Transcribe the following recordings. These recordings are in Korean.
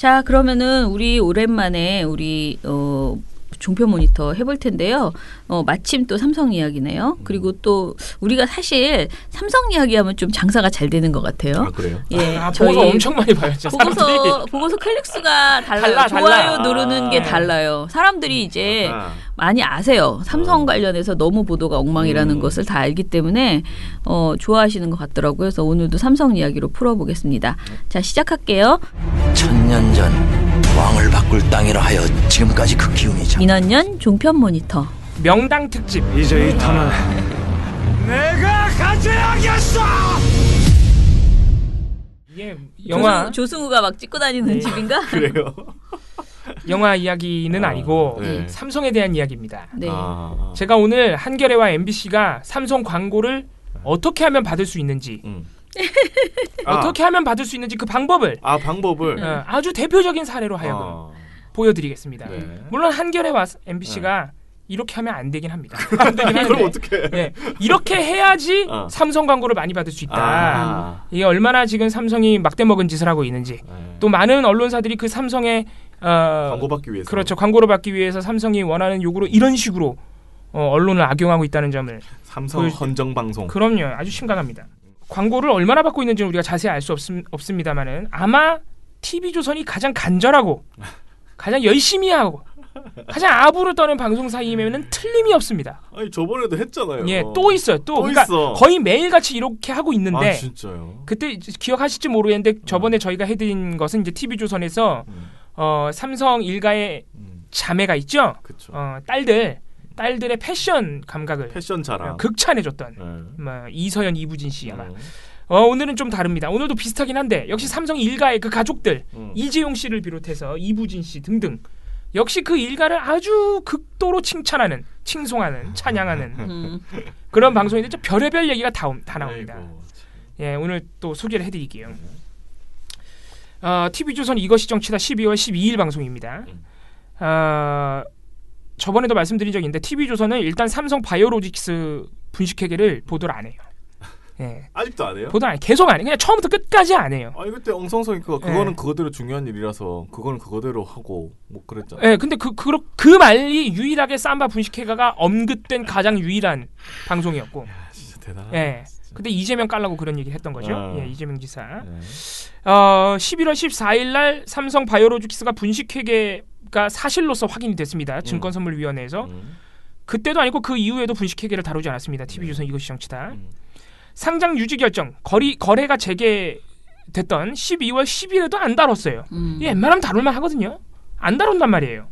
자, 그러면은 우리 오랜만에 우리 종편 모니터 해볼 텐데요. 마침 또 삼성 이야기네요. 그리고 또 우리가 사실 삼성 이야기하면 좀 장사가 잘 되는 것 같아요. 아, 그래요? 예, 보고서 엄청 많이 봐요. 보고서 클릭수가 달라요. 좋아요 누르는 게 달라요. 사람들이 이제 많이 아세요. 삼성 관련해서 너무 보도가 엉망이라는 것을 다 알기 때문에 좋아하시는 것 같더라고요. 그래서 오늘도 삼성 이야기로 풀어보겠습니다. 자, 시작할게요. 1000년 전 왕을 바꿀 땅이라 하여 지금까지 그 기운이 참. 민원년 종편 모니터. 명당 특집. 이제 이 턴은 내가 가져야겠어. 이게 영화 조승우가 막 찍고 다니는 집인가? 그래요? 영화 이야기는 아니고 네. 삼성에 대한 이야기입니다. 네. 제가 오늘 한겨레와 MBC가 삼성 광고를 어떻게 하면 받을 수 있는지 어떻게 하면 받을 수 있는지 그 방법을 방법을 아주 대표적인 사례로 하여금 보여드리겠습니다. 네. 물론 한겨레와 MBC가 이렇게 하면 안 되긴 합니다. 안 되긴 하는데 그럼 어떻게? 네, 이렇게 해야지 삼성 광고를 많이 받을 수 있다. 이게 얼마나 지금 삼성이 막대 먹은 짓을 하고 있는지 또 많은 언론사들이 그 삼성의 광고 받기 위해서 그렇죠. 광고를 받기 위해서 삼성이 원하는 요구로 이런 식으로 언론을 악용하고 있다는 점을 삼성 헌정 방송. 그럼요. 아주 심각합니다. 광고를 얼마나 받고 있는지는 우리가 자세히 알 수 없습니다만은 아마 TV조선이 가장 간절하고 가장 열심히 하고 가장 아부를 떠는 방송사이면은 틀림이 없습니다. 아니 저번에도 했잖아요. 예, 또 있어요. 또 그러니까 있어. 거의 매일같이 이렇게 하고 있는데 진짜요? 그때 기억하실지 모르겠는데 저번에 저희가 해드린 것은 이제 TV조선에서 삼성 일가의 자매가 있죠. 그쵸. 딸들의 패션 감각을 패션 자랑 극찬해줬던 이서연, 이부진 씨 아마. 오늘은 좀 다릅니다. 오늘도 비슷하긴 한데 역시 삼성 일가의 그 가족들 이재용 씨를 비롯해서 이부진 씨 등등 역시 그 일가를 아주 극도로 칭찬하는, 칭송하는, 찬양하는 그런 방송인데 별의별 얘기가 다 나옵니다. 예, 오늘 또 소개를 해드릴게요. TV조선 이것이 정치다 12월 12일 방송입니다. 저번에도 말씀드린 적이 있는데 TV조선은 일단 삼성 바이오로직스 분식회계를 보도를 안 해요. 예. 아직도 안 해요? 보도 안 해요. 계속 안 해요. 그냥 처음부터 끝까지 안 해요. 아니 그때 엉성성이 그거는 그거대로 중요한 일이라서 그거는 그거대로 하고 뭐 그랬잖아요. 예, 근데 그 말이 유일하게 삼바 분식회가가 언급된 가장 유일한 방송이었고. 야, 진짜 대단하다. 예. 근데 이재명 깔라고 그런 얘기를 했던 거죠. 예, 이재명 지사. 11월 14일 날 삼성 바이오로직스가 분식회계가 사실로서 확인이 됐습니다. 증권선물위원회에서. 그때도 아니고 그 이후에도 분식회계를 다루지 않았습니다. TV조선 이것이 정치다. 상장 유지 결정, 거래가 재개됐던 12월 10일에도 안 다뤘어요. 웬만하면 다룰만 하거든요. 안 다룬단 말이에요.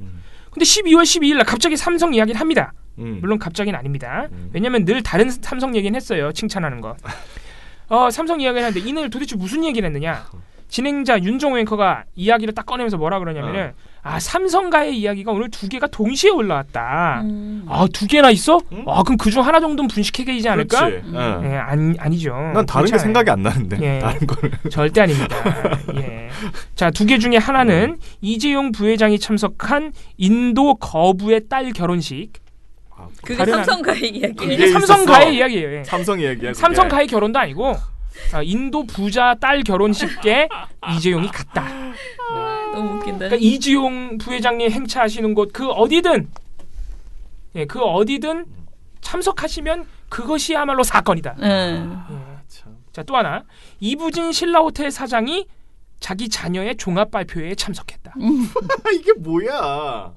근데 12월 12일 날 갑자기 삼성 이야기를 합니다. 물론 갑자기는 아닙니다. 왜냐면 늘 다른 삼성 얘기는 했어요. 칭찬하는 거. 삼성 이야기를 하는데 이날 도대체 무슨 얘기를 했느냐. 진행자 윤종호 앵커가 이야기를 딱 꺼내면서 뭐라 그러냐면은 삼성가의 이야기가 오늘 2개가 동시에 올라왔다. 2개나 있어? 그럼 그중 하나 정도는 분식회계이지 않을까? 예, 아니죠. 난 다른 게 생각이 안 나는데. 예, 다른 걸 절대 아닙니다. 예. 자, 2개 중에 하나는 이재용 부회장이 참석한 인도 거부의 딸 결혼식. 그게 삼성가의 이야기예요. 이게 삼성가의 이야기예요. 예. 삼성 이야기야. 삼성가의 결혼도 아니고 인도 부자 딸 결혼식에 이재용이 갔다. 너무 웃긴다. 그러니까 이재용 부회장님 행차하시는 곳 그 어디든 참석하시면 그것이야말로 사건이다. 자, 또 하나 이부진 신라호텔 사장이 자기 자녀의 종합 발표회에 참석했다. 이게 뭐야?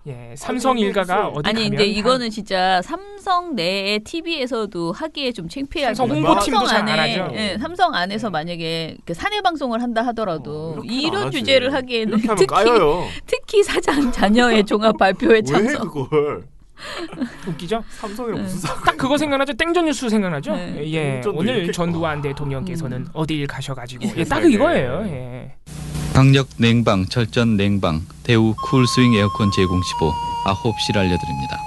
예, 삼성 일가가 어디 아니 가면 근데 이거는 진짜 삼성 내에 TV에서도 하기에 좀 창피하고 삼성 홍보팀도 잘 안 하죠. 예, 삼성 안에서 만약에 그 사내 방송을 한다 하더라도 이런 하지. 주제를 하기에는 이렇게 하면 까여요. 특히 사장 자녀의 종합 발표회 왜 참석. 그걸? 웃기죠? 삼성이랑 무슨 상관? 딱 그거 생각나죠? 땡전 뉴스 생각나죠? 네. 예, 땡전도 오늘 이렇게- 전두환 대통령께서는 어디를 가셔가지고 예, 딱 세상에. 이거예요. 예. 강력 냉방, 절전 냉방, 대우 쿨스윙 에어컨 제공 시보 9시를 알려드립니다.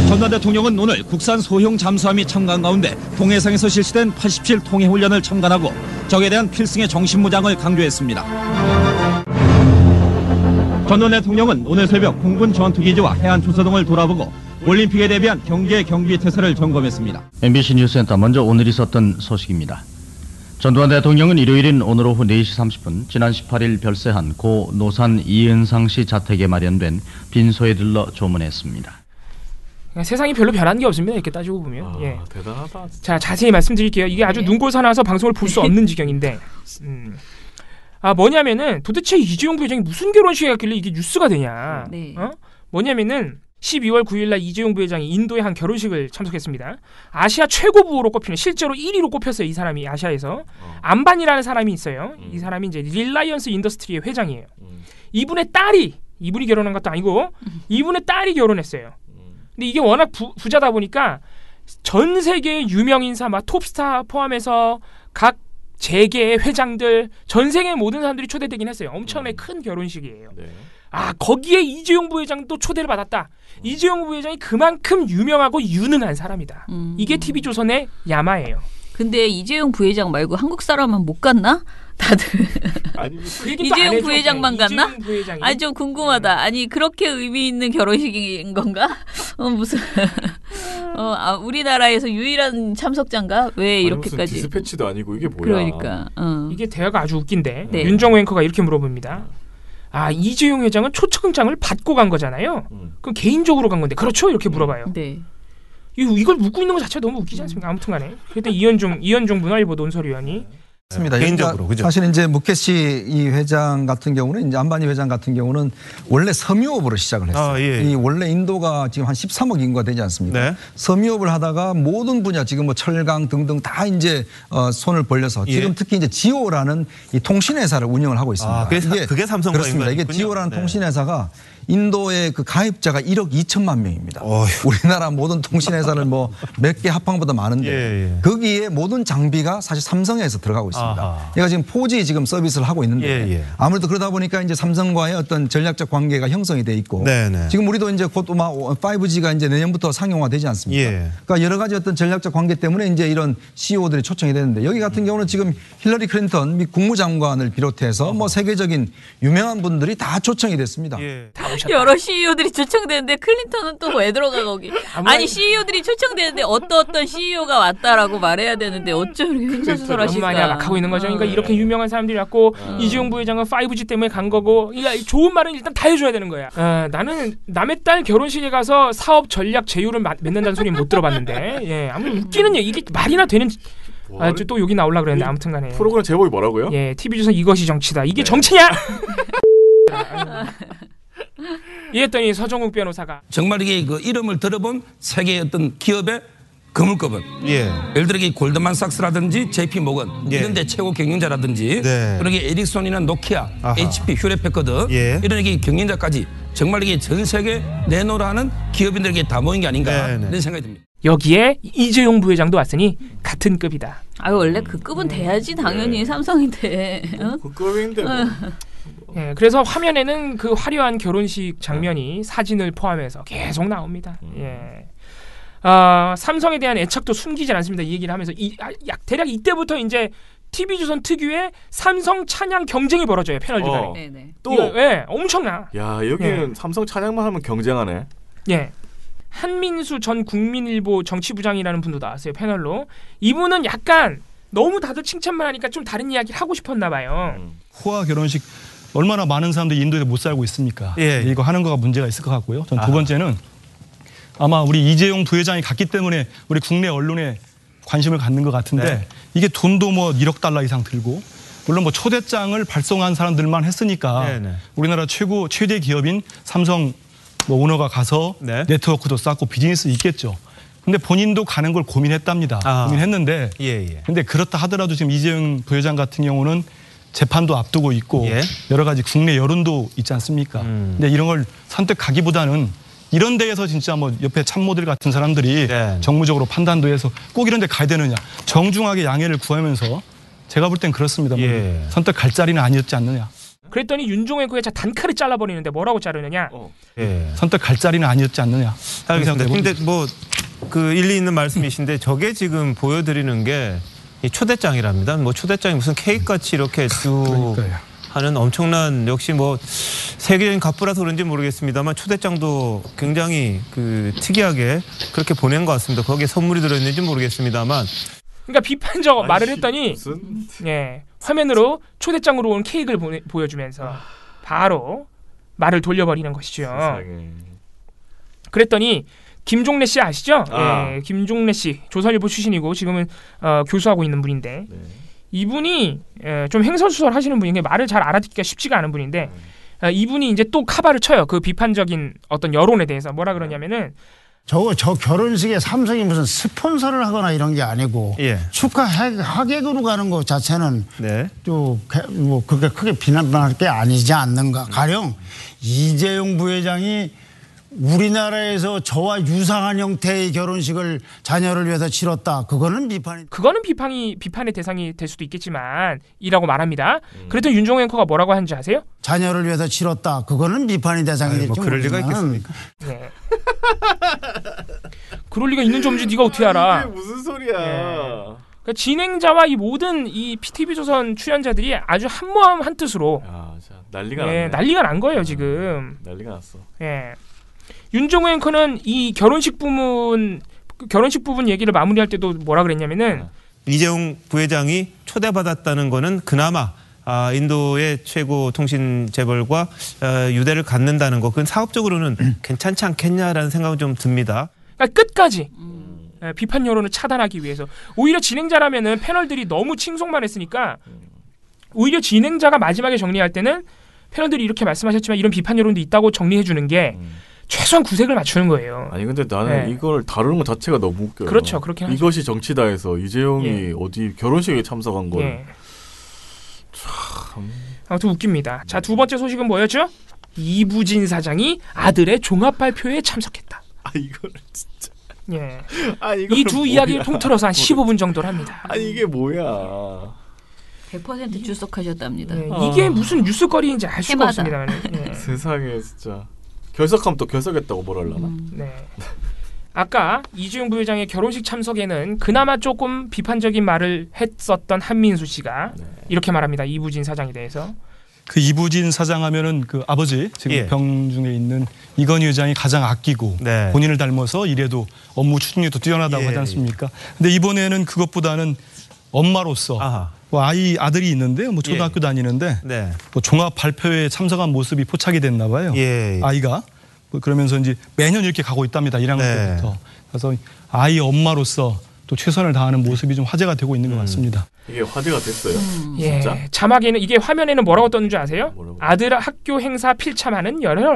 전두환 대통령은 오늘 국산 소형 잠수함이 참관 가운데 동해상에서 실시된 87 통해 훈련을 참관하고 적에 대한 필승의 정신무장을 강조했습니다. 전두환 대통령은 오늘 새벽 공군 전투기지와 해안 초소 등을 돌아보고 올림픽에 대비한 경기 태세를 점검했습니다. MBC 뉴스센터 먼저 오늘 있었던 소식입니다. 전두환 대통령은 일요일인 오늘 오후 4시 30분 지난 18일 별세한 고 노산 이은상 씨 자택에 마련된 빈소에 들러 조문했습니다. 세상이 별로 변한 게 없습니다. 이렇게 따지고 보면. 예. 대단하다. 자, 자세히 말씀드릴게요. 이게 아주 눈꼴사나서 방송을 볼 수 없는 지경인데 뭐냐면은 도대체 이재용 부회장이 무슨 결혼식에 갔길래 이게 뉴스가 되냐. 네. 뭐냐면은 12월 9일 날 이재용 부회장이 인도의 한 결혼식을 참석했습니다. 아시아 최고 부호로 꼽히는 실제로 1위로 꼽혔어요. 이 사람이 아시아에서. 안반이라는 사람이 있어요. 이 사람이 이제 릴라이언스 인더스트리의 회장이에요. 이분이 결혼한 것도 아니고 이분의 딸이 결혼했어요. 근데 이게 워낙 부자다 보니까 전 세계 유명 인사 막 톱스타 포함해서 각 재계의 회장들 전 세계 모든 사람들이 초대되긴 했어요. 엄청나게 큰 결혼식이에요. 네. 거기에 이재용 부회장도 초대를 받았다. 이재용 부회장이 그만큼 유명하고 유능한 사람이다. 이게 TV조선의 야마예요. 근데 이재용 부회장 말고 한국 사람은 못 갔나? 다들 이재용 부회장만 갔나? 아니 좀 궁금하다. 아니 그렇게 의미 있는 결혼식인 건가? 무슨 우리나라에서 유일한 참석자인가? 왜 이렇게까지? 무슨 디스패치도 아니고 이게 뭐야? 그러니까 이게 대화가 아주 웃긴데 네. 윤정호 앵커가 이렇게 물어봅니다. 이재용 회장은 초청장을 받고 간 거잖아요. 그럼 개인적으로 간 건데 그렇죠? 이렇게 물어봐요. 네. 이걸 묻고 있는 것 자체가 너무 웃기지 않습니까? 아무튼간에 그랬더니 이현종 문화일보 논설위원이 맞습니다. 개인적으로 그죠? 사실 이제 무케시 이 회장 같은 경우는 이제 안바니 회장 같은 경우는 원래 섬유업으로 시작을 했어요. 예. 이 원래 인도가 지금 한 13억 인구가 되지 않습니까? 네. 섬유업을 하다가 모든 분야 지금 뭐 철강 등등 다 이제 손을 벌려서 지금 특히 이제 지오라는 이 통신회사를 운영을 하고 있습니다. 그게 삼성과 그렇습니다. 이게 지오라는 통신회사가 인도의 그 가입자가 1억 2천만 명입니다. 우리나라 모든 통신회사는 뭐 몇 개 합항보다 많은데 거기에 모든 장비가 사실 삼성에서 들어가고 있습니다. 얘가 지금 4G 지금 서비스를 하고 있는데 아무래도 그러다 보니까 이제 삼성과의 어떤 전략적 관계가 형성이 돼 있고 지금 우리도 이제 곧 5G가 이제 내년부터 상용화되지 않습니까? 그러니까 여러 가지 어떤 전략적 관계 때문에 이제 이런 CEO들이 초청이 되는데 여기 같은 경우는 지금 힐러리 클린턴 미 국무장관을 비롯해서 뭐 세계적인 유명한 분들이 다 초청이 됐습니다. 여러 CEO들이 초청되는데 클린턴은 또 왜 들어가 거기? 아니 CEO들이 초청되는데 어떤 CEO가 왔다라고 말해야 되는데 어쩜 이렇게 횡설수설하실까? 너무 많이 막 하고 있는 거죠. 그러니까 이렇게 유명한 사람들이 왔고 이재용 부회장은 5G 때문에 간 거고 그러니까 좋은 말은 일단 다 해줘야 되는 거야. 나는 남의 딸 결혼식에 가서 사업 전략 제휴를 맺는다는 소리는 못 들어봤는데 아무튼 웃기는 얘기 이게 말이나 되는 또 여기 나오려고 그랬는데 아무튼간에 프로그램 제목이 뭐라고요? TV조선 이것이 정치다. 이게 정치냐? 이랬더니 서정욱 변호사가 정말 이게 그 이름을 들어본 세계의 어떤 기업의 거물급은 예를 들어 골드만삭스라든지 JP 모건 이런 데 최고 경영자라든지 그런 게 에릭손이나 노키아, HP, 휴렛패커드 이런 게 경영자까지 정말 이게 전 세계 내놓으라는 기업인들에게 다 모인 게 아닌가 이런 생각이 듭니다. 여기에 이재용 부회장도 왔으니 같은 급이다. 원래 그 급은 돼야지 당연히 삼성인데. 그 급인데 그래서 화면에는 그 화려한 결혼식 장면이 사진을 포함해서 계속 나옵니다. 삼성에 대한 애착도 숨기지 않습니다. 이 얘기를 하면서 대략 이때부터 이제 TV조선 특유의 삼성 찬양 경쟁이 벌어져요. 패널들 간에. 또 엄청나. 야 여기는 삼성 찬양만 하면 경쟁하네. 한민수 전 국민일보 정치부장이라는 분도 나왔어요. 패널로. 이분은 약간 너무 다들 칭찬만 하니까 좀 다른 이야기를 하고 싶었나 봐요. 호화 결혼식 얼마나 많은 사람들이 인도에서 못 살고 있습니까? 이거 하는 거가 문제가 있을 것 같고요. 전 두 번째는 아마 우리 이재용 부회장이 갔기 때문에 우리 국내 언론에 관심을 갖는 것 같은데 이게 돈도 뭐 1억 달러 이상 들고 물론 뭐 초대장을 발송한 사람들만 했으니까 우리나라 최대 기업인 삼성 뭐 오너가 가서 네트워크도 쌓고 비즈니스 있겠죠. 근데 본인도 가는 걸 고민했답니다. 고민했는데 근데 그렇다 하더라도 지금 이재용 부회장 같은 경우는 재판도 앞두고 있고 여러 가지 국내 여론도 있지 않습니까? 근데 이런 걸 선택하기보다는 이런 데에서 진짜 뭐 옆에 참모들 같은 사람들이 정무적으로 판단도 해서 꼭 이런 데 가야 되느냐. 정중하게 양해를 구하면서 제가 볼 땐 그렇습니다. 선택할 자리는 아니었지 않느냐. 그랬더니 윤종의 그 회차 단칼에 잘라버리는데 뭐라고 자르느냐. 선택할 자리는 아니었지 않느냐. 알겠습니다. 근데 뭐 그 일리 있는 말씀이신데 저게 지금 보여드리는 게 이 초대장이랍니다. 뭐 초대장이 무슨 케이크 같이 이렇게 쭉 하는 엄청난 역시 뭐 세계적인 갑부라서 그런지 모르겠습니다만 초대장도 굉장히 그 특이하게 그렇게 보낸 것 같습니다. 거기에 선물이 들어있는지 모르겠습니다만. 그러니까 비판적 말을 했더니 예, 화면으로 초대장으로 온 케이크를 보여주면서 바로 말을 돌려버리는 것이죠. 세상에. 그랬더니 김종래 씨 아시죠? 예, 김종래 씨 조선일보 출신이고 지금은 교수하고 있는 분인데 이분이 좀 횡설수설 하시는 분인데 말을 잘 알아듣기가 쉽지가 않은 분인데 이분이 이제 또 카바를 쳐요. 그 비판적인 어떤 여론에 대해서 뭐라 그러냐면은 저 결혼식에 삼성이 무슨 스폰서를 하거나 이런 게 아니고 축하 하객으로 가는 것 자체는 뭐 그렇게 크게 비난할 게 아니지 않는가. 가령 이재용 부회장이 우리나라에서 저와 유사한 형태의 결혼식을 자녀를 위해서 치렀다. 그거는 비판의 대상이 될 수도 있겠지만 이라고 말합니다. 그랬더니 윤종호 앵커가 뭐라고 하는지 아세요? 자녀를 위해서 치렀다. 그거는 비판의 대상이 될지 뭐 그럴 리가 있겠습니까? 네. 그럴 리가 있는지 없는지 네가 어떻게 알아? 이게 무슨 소리야? 그러니까 진행자와 이 모든 이 PTV조선 출연자들이 아주 한마음 한뜻으로 난리가 났네. 난리가 난 거예요 지금. 난리가 났어. 예. 윤종호 앵커는 이 결혼식 부분 얘기를 마무리할 때도 뭐라 그랬냐면은 이재용 부회장이 초대받았다는 거는 그나마 인도의 최고 통신 재벌과 유대를 갖는다는 거 그건 사업적으로는 괜찮지 않겠냐라는 생각은 좀 듭니다. 그러니까 끝까지 비판 여론을 차단하기 위해서 오히려 진행자라면은 패널들이 너무 칭송만 했으니까 오히려 진행자가 마지막에 정리할 때는 패널들이 이렇게 말씀하셨지만 이런 비판 여론도 있다고 정리해 주는 게 최소한 구색을 맞추는 거예요. 아니 근데 나는 이걸 다루는 것 자체가 너무 웃겨요. 그렇죠. 그렇긴 하죠. 이것이 정치다에서 이재용이 어디 결혼식에 참석한 걸. 참. 아무튼 웃깁니다. 자, 두 번째 소식은 뭐였죠? 이부진 사장이 아들의 종합 발표에 참석했다. 이거는 진짜. 예. 이 두 이야기를 통틀어서 한 15분 정도를 합니다. 이게 뭐야? 100% 출석하셨답니다. 이게 무슨 뉴스거리인지 알 수가 없습니다. 세상에 진짜. 결석하면 또 결석했다고 뭘 하려나? 네. 아까 이재용 부회장의 결혼식 참석에는 그나마 조금 비판적인 말을 했었던 한민수 씨가 이렇게 말합니다. 이부진 사장에 대해서. 그 이부진 사장 하면은 그 아버지 지금 병중에 있는 이건희 회장이 가장 아끼고 본인을 닮아서 이래도 업무 추진력도 뛰어나다고 하지 않습니까? 근데 이번에는 그것보다는 엄마로서 뭐 아들이 있는데 뭐 초등학교 다니는데 뭐 종합 발표회에 참석한 모습이 포착이 됐나 봐요. 아이가 그러면서 이제 매년 이렇게 가고 있답니다. 1학년 때부터. 그래서 아이 엄마로서 또 최선을 다하는 모습이 좀 화제가 되고 있는 것 같습니다. 이게 화제가 됐어요. 진짜? 자막에는 이게 화면에는 뭐라고 떴는지 아세요? 아들 학교 행사 필참하는 열혈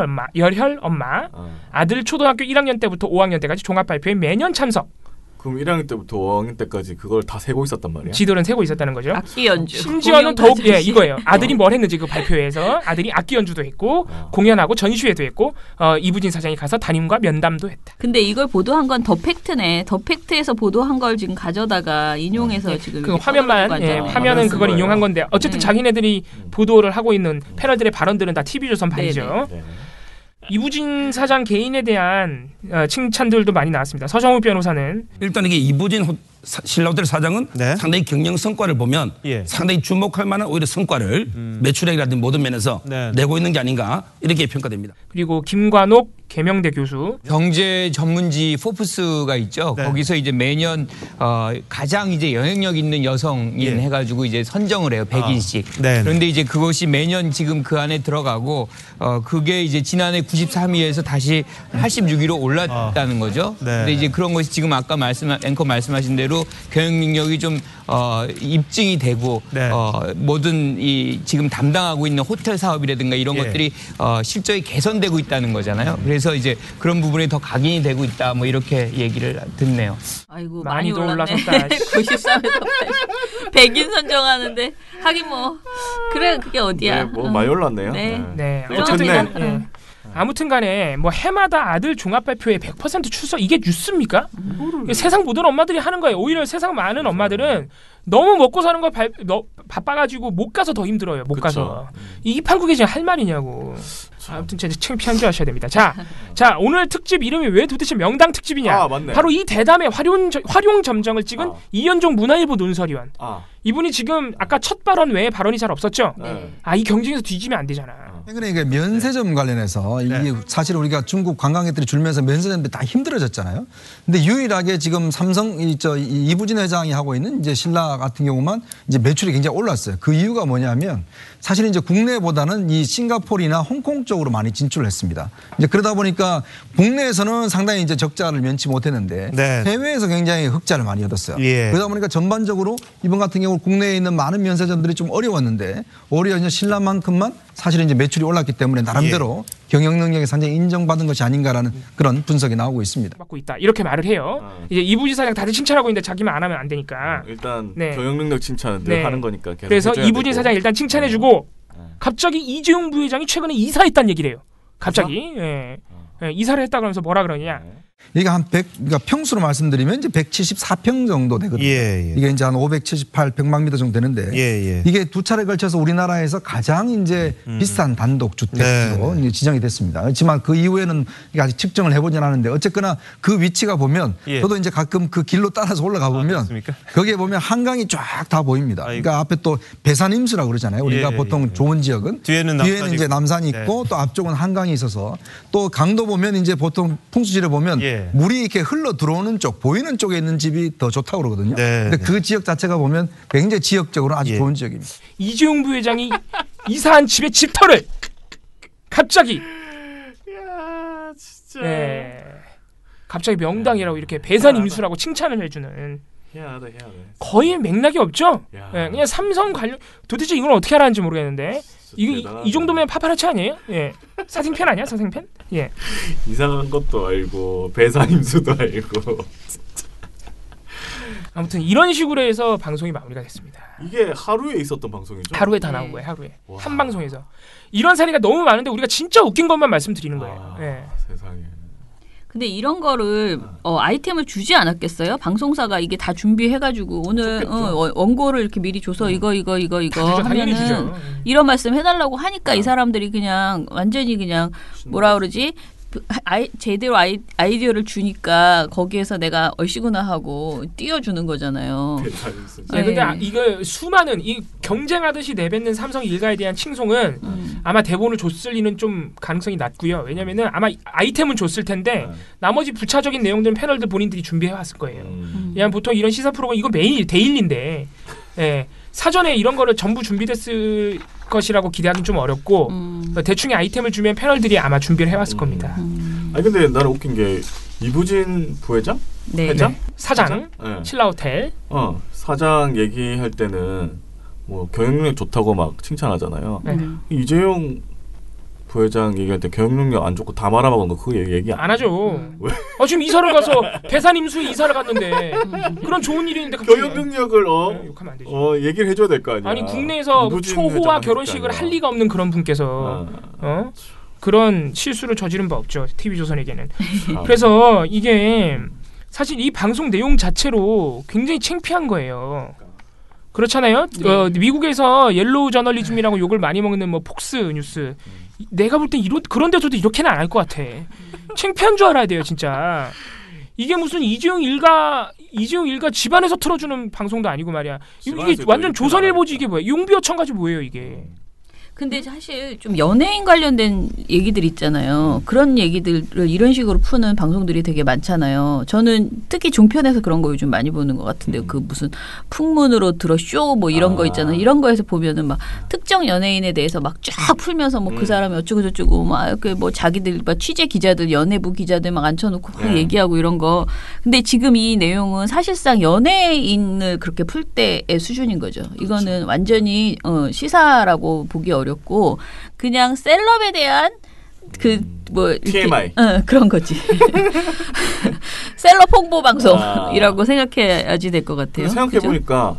엄마. 아들 초등학교 1학년 때부터 5학년 때까지 종합 발표에 매년 참석. 그럼 1학년 때부터 5학년 때까지 그걸 다 세고 있었단 말이야? 지들은 세고 있었다는 거죠. 악기 연주. 심지어는 더욱 이거예요. 아들이 뭘 했는지 그 발표회에서 아들이 악기 연주도 했고 공연하고 전시회도 했고 이부진 사장이 가서 담임과 면담도 했다. 근데 이걸 보도한 건 더 팩트네. 더 팩트에서 보도한 걸 지금 가져다가 인용해서 지금 그 화면만 화면은 그걸 인용한 건데 어쨌든 자기네들이 보도를 하고 있는 패널들의 발언들은 다 TV조선 발이죠. 이부진 사장 개인에 대한 칭찬들도 많이 나왔습니다. 서정욱 변호사는 일단 이게 이부진 신라호텔 사장은 상당히 경영 성과를 보면 상당히 주목할 만한 오히려 성과를 매출액이라든지 모든 면에서 내고 있는 게 아닌가 이렇게 평가됩니다. 그리고 김관옥 계명대 교수 경제 전문지 포브스가 있죠. 거기서 이제 매년 가장 이제 영향력 있는 여성인 해가지고 이제 선정을 해요. 100인씩. 그런데 이제 그것이 매년 지금 그 안에 들어가고 그게 이제 지난해 93위에서 다시 86위로 올랐다는 거죠. 근데 이제 그런 것이 지금 아까 앵커 말씀하신 대로 경영 능력이 좀 입증이 되고 모든 이 지금 담당하고 있는 호텔 사업이라든가 이런 것들이 실적이 개선되고 있다는 거잖아요. 그래서 이제 그런 부분이 더 각인이 되고 있다. 뭐 이렇게 얘기를 듣네요. 아이고 많이 올라섰다. 93에서 100인 선정하는데 하긴 뭐 그래 그게 어디야. 뭐 많이 올랐네요. 어쨌든 아무튼 간에 뭐 해마다 아들 종합발표에 100% 출석 이게 뉴스입니까? 세상 모든 엄마들이 하는 거예요. 오히려 세상 많은 엄마들은 너무 먹고 사는 걸 바빠가지고 못 가서 더 힘들어요. 못 가서. 이 판국에 지금 할 말이냐고. 아무튼 진짜 창피한 줄 아셔야 됩니다. 자 오늘 특집 이름이 왜 도대체 명당 특집이냐? 맞네. 바로 이 대담의 활용 점정을 찍은 이현종 문화일보 논설위원. 이분이 지금 아까 첫 발언 외에 발언이 잘 없었죠? 이 경쟁에서 뒤지면 안 되잖아. 최근에 이게 면세점 관련해서 이게 사실 우리가 중국 관광객들이 줄면서 면세점들이 다 힘들어졌잖아요. 근데 유일하게 지금 삼성 이부진 회장이 하고 있는 이제 신라 같은 경우만 이제 매출이 굉장히 올랐어요. 그 이유가 뭐냐면 사실 이제 국내보다는 이 싱가포르나 홍콩 쪽으로 많이 진출을 했습니다. 이제 그러다 보니까 국내에서는 상당히 이제 적자를 면치 못했는데 해외에서 굉장히 흑자를 많이 얻었어요. 그러다 보니까 전반적으로 이번 같은 경우 국내에 있는 많은 면세점들이 좀 어려웠는데 오히려 이제 신라만큼만 사실은 이제 매출이 올랐기 때문에 나름대로 경영 능력이 상당히 인정받은 것이 아닌가라는 그런 분석이 나오고 있습니다. 받고 있다. 이렇게 말을 해요. 이제 이부지 사장 다들 칭찬하고 있는데 자기만 안 하면 안 되니까. 일단 경영 능력 칭찬을 하는 거니까 계속 그래서 이부진 사장 일단 칭찬해주고 갑자기 이재용 부회장이 최근에 이사했다는 얘기를 해요. 갑자기 이사를 했다 그러면서 뭐라 그러냐. 이게 한 100, 그러니까 평수로 말씀드리면 이제 174평 정도 되거든요. 이게 이제 한 578 평방미터 정도 되는데 이게 두 차례 걸쳐서 우리나라에서 가장 이제 비싼 단독 주택으로 이제 지정이 됐습니다. 그렇지만 그 이후에는 아직 측정을 해보진 않았는데 어쨌거나 그 위치가 보면 저도 이제 가끔 그 길로 따라서 올라가 보면 거기에 보면 한강이 쫙 다 보입니다. 그러니까 앞에 또 배산임수라고 그러잖아요. 우리가 보통 좋은 지역은 뒤에는 이제 남산이 있고 또 앞쪽은 한강이 있어서 또 강도 보면 이제 보통 풍수지를 보면 물이 이렇게 흘러 들어오는 쪽, 보이는 쪽에 있는 집이 더 좋다고 그러거든요. 근데 그 지역 자체가 보면 굉장히 지역적으로 아주 좋은 지역입니다. 이재용 부회장이 이사한 집의 집터를 갑자기 갑자기 명당이라고 이렇게 배산임수라고 칭찬을 해주는 해야돼. 거의 맥락이 없죠? 그냥 삼성 관련 도대체 이걸 어떻게 하라는지 모르겠는데 이 정도면 파파라치 아니에요? 사생팬 아니야? 사생팬? 이상한 것도 알고 배산임수도 알고 아무튼 이런 식으로 해서 방송이 마무리가 됐습니다. 이게 하루에 있었던 방송이죠? 하루에 다 나온 거예요. 하루에. 한 방송에서. 이런 사례가 너무 많은데 우리가 진짜 웃긴 것만 말씀드리는 거예요. 세상에. 근데 이런 거를 아이템을 주지 않았겠어요? 방송사가 이게 다 준비해가지고 오늘 원고를 이렇게 미리 줘서 이거 하면은 이런 말씀 해달라고 하니까 이 사람들이 그냥 완전히 그냥 뭐라 그러지? 제대로 아이디어를 주니까 거기에서 내가 얼씨구나 하고 띄워주는 거잖아요. 근데 이거 수많은 이 경쟁하듯이 내뱉는 삼성 일가에 대한 칭송은 아마 대본을 줬을 리는 좀 가능성이 낮고요. 왜냐면은 아마 아이템은 줬을 텐데 나머지 부차적인 내용들은 패널들 본인들이 준비해 왔을 거예요. 그냥 보통 이런 시사 프로그램 이거 매일 데일리인데 사전에 이런 거를 전부 준비됐을 것이라고 기대하기는 좀 어렵고 대충의 아이템을 주면 패널들이 아마 준비를 해왔을 겁니다. 아니 근데 나는 웃긴 게 이부진 부회장? 회장? 사장? 신라호텔? 사장 얘기할 때는 뭐 경영력 좋다고 막 칭찬하잖아요. 이재용 부회장 얘기할 때 경영력 안 좋고 다 말아먹은 거 그거 얘기 안 하죠. 왜? 지금 이사를 가서 배산임수에 이사를 갔는데 그런 좋은 일이 있는데 경영 능력을 얘기를 해줘야 될 거 아니야. 아니 국내에서 초호화 결혼식을 할 리가 없는 그런 분께서 그런 실수를 저지른 바 없죠. TV조선에게는. 그래서 이게 사실 이 방송 내용 자체로 굉장히 창피한 거예요. 그렇잖아요. 미국에서 옐로우 저널리즘이라고 욕을 많이 먹는 뭐 폭스 뉴스. 내가 볼 땐 그런 데서도 이렇게는 안 할 것 같아. 창피한 줄 알아야 돼요, 진짜. 이게 무슨 이재용 일가 집안에서 틀어주는 방송도 아니고 말이야. 이게 완전 조선일보지 이게 뭐야? 용비어천가지 뭐예요 이게? 근데 사실 좀 연예인 관련된 얘기들 있잖아요. 그런 얘기들을 이런 식으로 푸는 방송들이 되게 많잖아요. 저는 특히 종편에서 그런 거 요즘 많이 보는 것 같은데 그 무슨 풍문으로 들어 쇼 뭐 이런 거 있잖아요. 이런 거에서 보면은 막 특정 연예인에 대해서 막 쫙 풀면서 뭐 그 사람이 어쩌고 저쩌고 막 이렇게 뭐 자기들 막 취재 기자들 연예부 기자들 막 앉혀놓고 막 얘기하고 이런 거. 근데 지금 이 내용은 사실상 연예인을 그렇게 풀 때의 수준인 거죠. 이거는 완전히 시사라고 보기 어렵고 그냥 셀럽에 대한 TMI 그런 거지. 셀럽 홍보 방송이라고 생각해야지 될 것 같아요. 생각해 보니까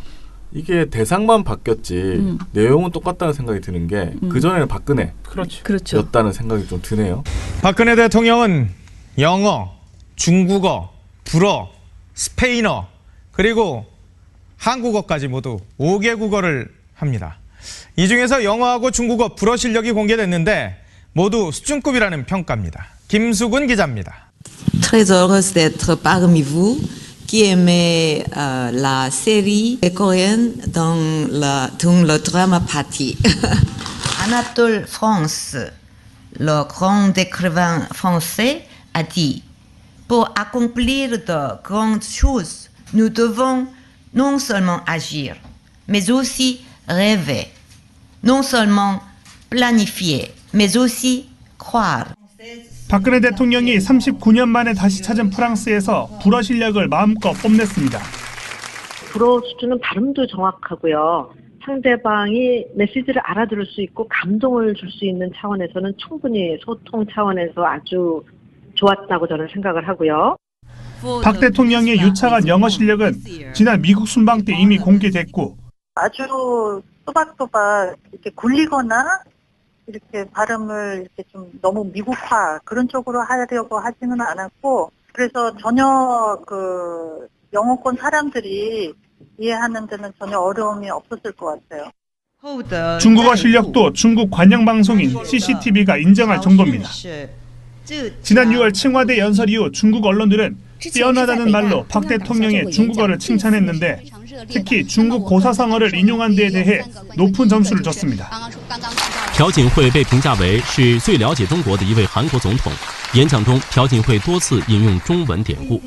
이게 대상만 바뀌었지 내용은 똑같다는 생각이 드는 게 그 전에는 박근혜 그렇죠. 였다는 생각이 좀 드네요. 박근혜 대통령은 영어, 중국어, 불어, 스페인어 그리고 한국어까지 모두 5개 국어를 합니다. 이 중에서 영어하고 중국어, 불어 실력이 공개됐는데 모두 수준급이라는 평가입니다. 김수근 기자입니다. Très heureuse d'être parmi vous qui aimez la série coréenne dans le drama Party. Anatole France, le grand écrivain français, a dit pour accomplir de grandes choses, nous devons non seulement agir, mais aussi rêver, non seulement planifier, mais aussi croire. 박근혜 대통령이 39년 만에 다시 찾은 프랑스에서 불어 실력을 마음껏 뽐냈습니다. 불어 수준은 발음도 정확하고요. 상대방이 메시지를 알아들을 수 있고 감동을 줄 수 있는 차원에서는 충분히 소통 차원에서 아주 좋았다고 저는 생각을 하고요. 박 대통령의 유창한 영어 실력은 지난 미국 순방 때 이미 공개됐고 아주 또박또박 이렇게 굴리거나 이렇게 발음을 이렇게 좀 너무 미국화 그런 쪽으로 하려고 하지는 않았고 그래서 전혀 그 영어권 사람들이 이해하는 데는 전혀 어려움이 없었을 것 같아요. 중국어 실력도 중국 관영 방송인 CCTV가 인정할 정도입니다. 지난 6월 칭화대 연설 이후 중국 언론들은 뛰어나다는 말로 박 대통령의 중국어를 칭찬했는데 특히 중국 고사성어를 인용한 데에 대해 높은 점수를 줬습니다. 朴槿惠被评价为是最了解中国的一位韩国总统。演讲中，朴槿惠多次引用中文典故。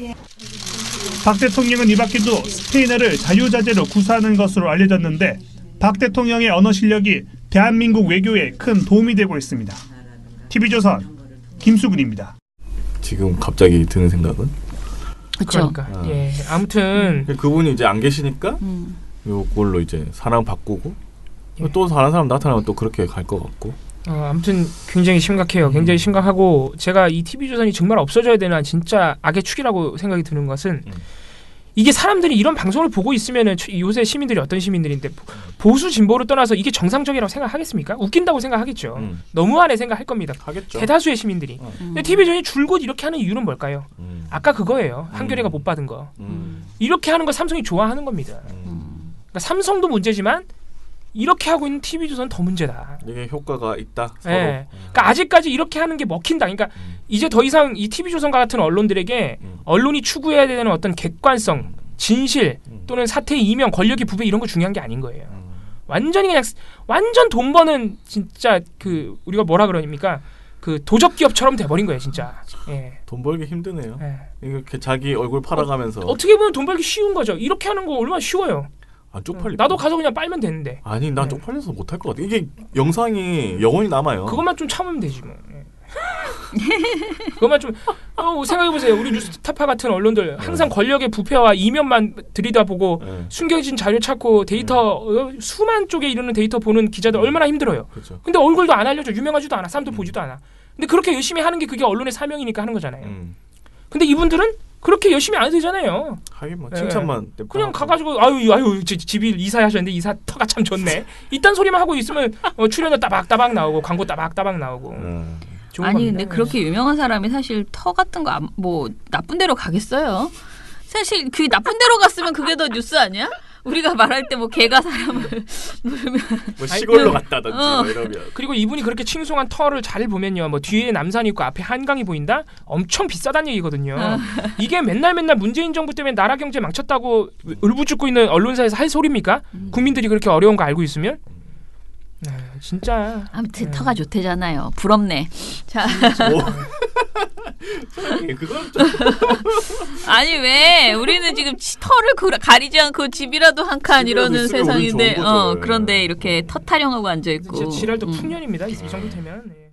박 대통령은 이 밖에도 스페인어를 자유자재로 구사하는 것으로 알려졌는데 박 대통령의 언어 실력이 대한민국 외교에 큰 도움이 되고 있습니다. TV조선 김수근입니다. 지금 갑자기 드는 생각은? 그렇죠. 그러니까 예, 아무튼 그분이 이제 안 계시니까 요걸로 이제 사람 바꾸고 또 다른 사람 나타나면 또 그렇게 갈 것 같고. 아무튼 굉장히 심각해요. 굉장히 심각하고 제가 이 TV조선이 정말 없어져야 되는 진짜 악의 축이라고 생각이 드는 것은 이게 사람들이 이런 방송을 보고 있으면은 요새 시민들이 어떤 시민들인데 보수 진보를 떠나서 이게 정상적이라고 생각하겠습니까? 웃긴다고 생각하겠죠. 너무하네 생각할 겁니다. 하겠죠. 대다수의 시민들이. 근데 TV조선이 줄곧 이렇게 하는 이유는 뭘까요? 아까 그거예요. 한겨레가 못 받은 거. 이렇게 하는 거 삼성이 좋아하는 겁니다. 그러니까 삼성도 문제지만 이렇게 하고 있는 TV조선은 더 문제다. 이게 효과가 있다. 서로. 네. 그러니까 아직까지 이렇게 하는 게 먹힌다. 그러니까 이제 더 이상 이 TV조선과 같은 언론들에게 언론이 추구해야 되는 어떤 객관성, 진실 또는 사태의 이명, 권력의 부배 이런 거 중요한 게 아닌 거예요. 완전히 그냥 완전 돈 버는 진짜 그 우리가 뭐라 그러니까 그 도적 기업처럼 돼버린 거예요, 진짜. 예. 돈 벌기 힘드네요. 이렇게 자기 얼굴 팔아가면서 어떻게 보면 돈 벌기 쉬운 거죠. 이렇게 하는 거 얼마나 쉬워요. 안 쪽팔리. 나도 가서 그냥 빨면 되는데. 아니, 난 쪽팔려서 못할 것 같아. 이게 영상이 영원히 남아요. 그것만 좀 참으면 되지 뭐. 그것만 좀 생각해보세요. 우리 뉴스타파 같은 언론들 항상 권력의 부패와 이면만 들여다보고 숨겨진 자료 찾고 데이터 수만 쪽에 이르는 데이터 보는 기자들 얼마나 힘들어요. 그렇죠. 근데 얼굴도 안 알려줘. 유명하지도 않아. 사람들 보지도 않아. 근데 그렇게 열심히 하는 게 그게 언론의 사명이니까 하는 거잖아요. 근데 이분들은 그렇게 열심히 안 되잖아요. 하긴 뭐 칭찬만. 그냥 가가지고 아유 집이 이사하셨는데 이사 터가 참 좋네. 이딴 소리만 하고 있으면 출연료 따박따박 나오고 광고 따박따박 나오고. 아니 근데 그렇게 유명한 사람이 사실 터 같은 거 뭐 나쁜 데로 가겠어요? 사실 그 나쁜 데로 갔으면 그게 더 뉴스 아니야? 우리가 말할 때 뭐 개가 사람을 물면 뭐 시골로 갔다든지 뭐 이러면. 그리고 이분이 그렇게 칭송한 터를 잘 보면요, 뭐 뒤에 남산이 있고 앞에 한강이 보인다. 엄청 비싸다는 얘기거든요. 이게 맨날 문재인 정부 때문에 나라 경제 망쳤다고 울부짖고 있는 언론사에서 할 소리입니까? 국민들이 그렇게 어려운 거 알고 있으면. 진짜. 아무튼 터가 좋대잖아요. 부럽네. 자. 그건 좀. 아니 왜 우리는 지금 터를 가리지 않고 집이라도 한 칸 이러는 세상인데 그런데 이렇게 터 타령하고 앉아 있고. 진짜 지랄도 풍년입니다. 이 정도 되면.